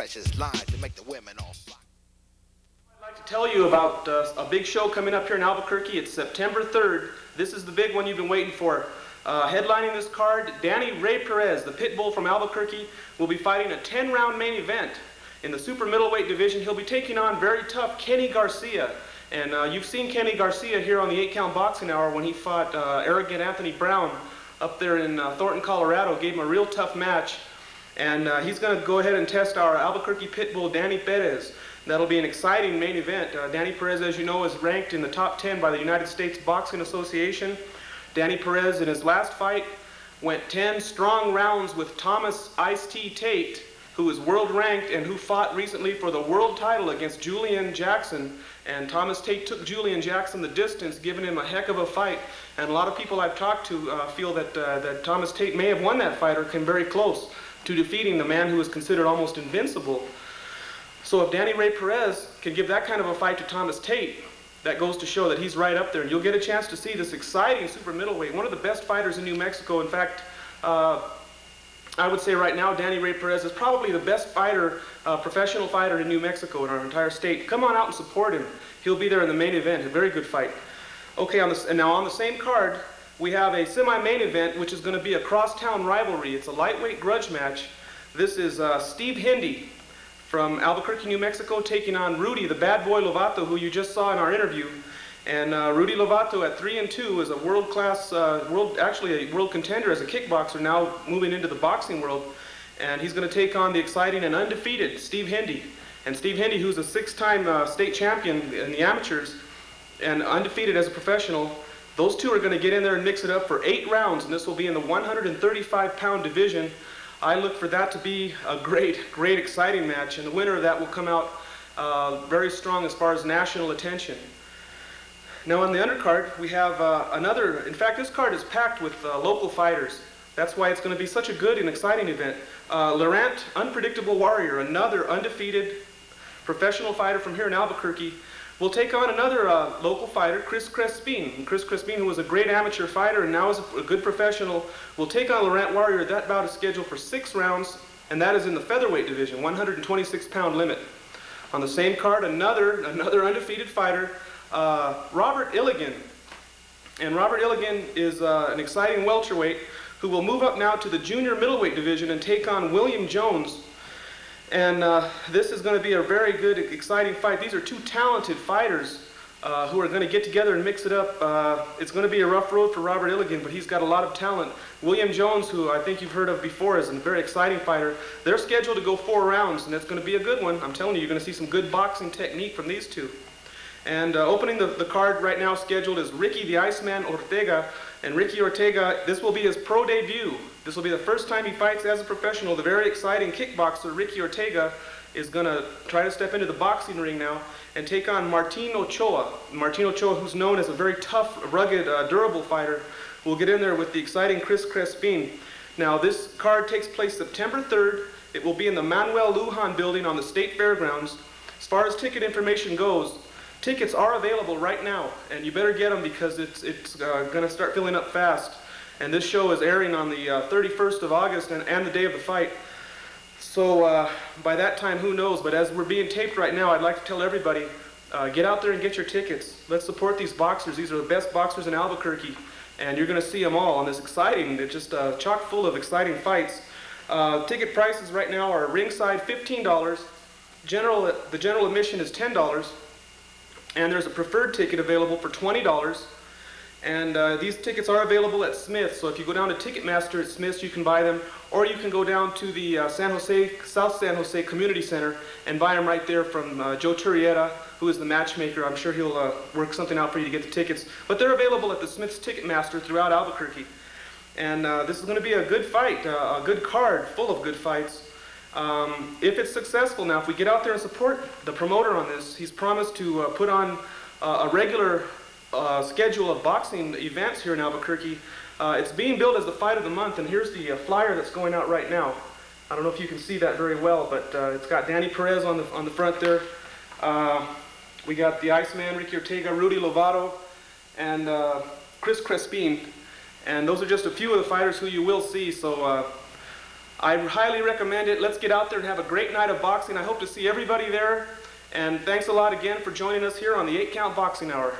precious lines to make the women all flock. I'd like to tell you about a big show coming up here in Albuquerque. It's September 3rd. This is the big one you've been waiting for. Headlining this card, Danny Ray Perez, the pit bull from Albuquerque, will be fighting a 10-round main event. In the super middleweight division, he'll be taking on very tough Kenny Garcia. And you've seen Kenny Garcia here on the 8-Count Boxing Hour when he fought arrogant Anthony Brown up there in Thornton, Colorado. Gave him a real tough match. And he's going to go ahead and test our Albuquerque pit bull, Danny Perez. That'll be an exciting main event. Danny Perez, as you know, is ranked in the top 10 by the United States Boxing Association. Danny Perez, in his last fight, went 10 strong rounds with Thomas Ice-T Tate, who is world ranked and who fought recently for the world title against Julian Jackson. And Thomas Tate took Julian Jackson the distance, giving him a heck of a fight. And a lot of people I've talked to feel that Thomas Tate may have won that fight or came very close to defeating the man who is considered almost invincible. So if Danny Ray Perez can give that kind of a fight to Thomas Tate, that goes to show that he's right up there. And you'll get a chance to see this exciting super middleweight, one of the best fighters in New Mexico. In fact, I would say right now, Danny Ray Perez is probably the best fighter, professional fighter in New Mexico in our entire state. Come on out and support him. He'll be there in the main event, a very good fight. Okay, and now on the same card, we have a semi-main event, which is going to be a crosstown rivalry. It's a lightweight grudge match. This is Steve Hindy from Albuquerque, New Mexico, taking on Rudy, the bad boy Lovato, who you just saw in our interview. And Rudy Lovato at 3-2 is a world-class, actually a world contender as a kickboxer, now moving into the boxing world. And he's going to take on the exciting and undefeated Steve Hindy. And Steve Hindy, who's a 6-time state champion in the amateurs and undefeated as a professional, those two are going to get in there and mix it up for 8 rounds, and this will be in the 135-pound division. I look for that to be a great, exciting match, and the winner of that will come out very strong as far as national attention. Now on the undercard, we have in fact this card is packed with local fighters. That's why it's going to be such a good and exciting event. Lorant, Unpredictable Warrior, another undefeated professional fighter from here in Albuquerque, will take on another local fighter, Chris Crespin. And Chris Crespin, who was a great amateur fighter and now is a good professional, will take on Lorant Warrior. That bout is scheduled for 6 rounds, and that is in the featherweight division, 126-pound limit. On the same card, another undefeated fighter, Robert Iligan. And Robert Iligan is an exciting welterweight who will move up now to the junior middleweight division and take on William Jones. And this is going to be a very good, exciting fight. These are 2 talented fighters who are going to get together and mix it up. It's going to be a rough road for Robert Iligan, but he's got a lot of talent. William Jones, who I think you've heard of before, is a very exciting fighter. They're scheduled to go 4 rounds, and it's going to be a good one. I'm telling you, you're going to see some good boxing technique from these 2. And opening the card right now scheduled is Ricky the Iceman Ortega. And Ricky Ortega, this will be his pro debut. This will be the first time he fights as a professional. The very exciting kickboxer, Ricky Ortega, is going to try to step into the boxing ring now and take on Martino Ochoa. Martino Ochoa, who's known as a very tough, rugged, durable fighter, will get in there with the exciting Chris Crespin. Now, this card takes place September 3rd. It will be in the Manuel Lujan building on the State Fairgrounds. As far as ticket information goes, tickets are available right now, and you better get them because it's going to start filling up fast. And this show is airing on the 31st of August and the day of the fight. So by that time, who knows? But as we're being taped right now, I'd like to tell everybody, get out there and get your tickets. Let's support these boxers. These are the best boxers in Albuquerque, and you're going to see them all. And it's exciting. They're just chock full of exciting fights. Ticket prices right now are ringside $15. The general admission is $10. And there's a preferred ticket available for $20. And these tickets are available at Smith's. So if you go down to Ticketmaster at Smith's, you can buy them. Or you can go down to the South San Jose Community Center and buy them right there from Joe Turrieta, who is the matchmaker. I'm sure he'll work something out for you to get the tickets. But they're available at the Smith's Ticketmaster throughout Albuquerque. And this is going to be a good fight, a good card full of good fights. If it's successful now, if we get out there and support the promoter on this, he's promised to put on a regular schedule of boxing events here in Albuquerque. It's being billed as the fight of the month, and here's the flyer that's going out right now. I don't know if you can see that very well, but it's got Danny Perez on the front there. We got the Iceman, Ricky Ortega, Rudy Lovato, and Chris Crespin. And those are just a few of the fighters who you will see. So I highly recommend it. Let's get out there and have a great night of boxing. I hope to see everybody there. And thanks a lot again for joining us here on the 8 Count Boxing Hour.